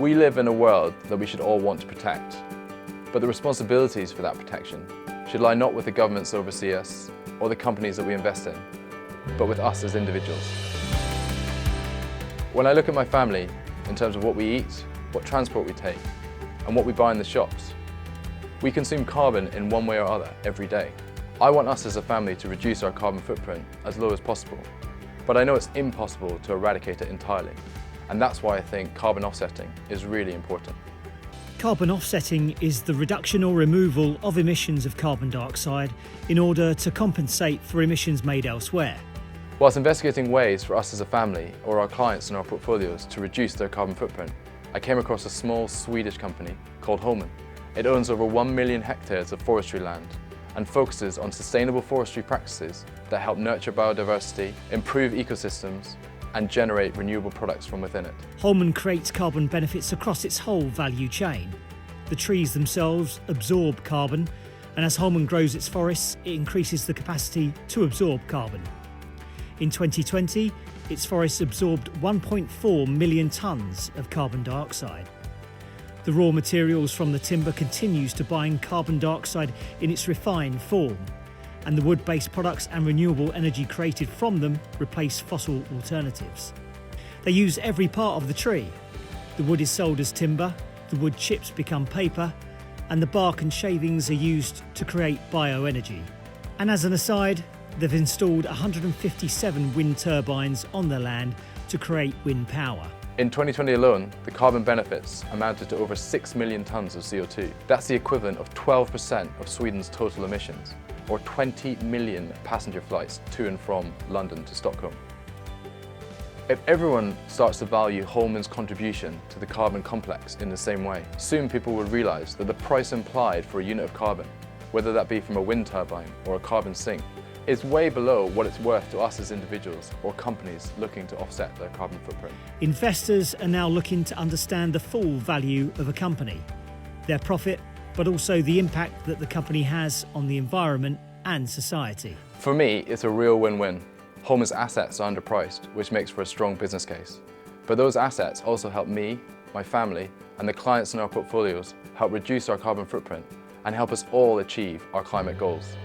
We live in a world that we should all want to protect, but the responsibilities for that protection should lie not with the governments that oversee us or the companies that we invest in, but with us as individuals. When I look at my family in terms of what we eat, what transport we take, and what we buy in the shops, we consume carbon in one way or other every day. I want us as a family to reduce our carbon footprint as low as possible, but I know it's impossible to eradicate it entirely, and that's why I think carbon offsetting is really important. Carbon offsetting is the reduction or removal of emissions of carbon dioxide in order to compensate for emissions made elsewhere. Whilst investigating ways for us as a family or our clients in our portfolios to reduce their carbon footprint, I came across a small Swedish company called Holmen. It owns over 1 million hectares of forestry land and focuses on sustainable forestry practices that help nurture biodiversity, improve ecosystems, and generate renewable products from within it. Holmen creates carbon benefits across its whole value chain. The trees themselves absorb carbon, and as Holmen grows its forests, it increases the capacity to absorb carbon. In 2020, its forests absorbed 1.4 million tonnes of carbon dioxide. The raw materials from the timber continues to bind carbon dioxide in its refined form, and the wood-based products and renewable energy created from them replace fossil alternatives. They use every part of the tree. The wood is sold as timber, the wood chips become paper, and the bark and shavings are used to create bioenergy. And as an aside, they've installed 157 wind turbines on their land to create wind power. In 2020 alone, the carbon benefits amounted to over 6 million tonnes of CO2. That's the equivalent of 12% of Sweden's total emissions, or 20 million passenger flights to and from London to Stockholm. If everyone starts to value Holmen's contribution to the carbon complex in the same way, soon people will realise that the price implied for a unit of carbon, whether that be from a wind turbine or a carbon sink, is way below what it's worth to us as individuals or companies looking to offset their carbon footprint. Investors are now looking to understand the full value of a company, their profit, but also the impact that the company has on the environment and society. For me, it's a real win-win. Holmen's assets are underpriced, which makes for a strong business case. But those assets also help me, my family, and the clients in our portfolios help reduce our carbon footprint and help us all achieve our climate goals.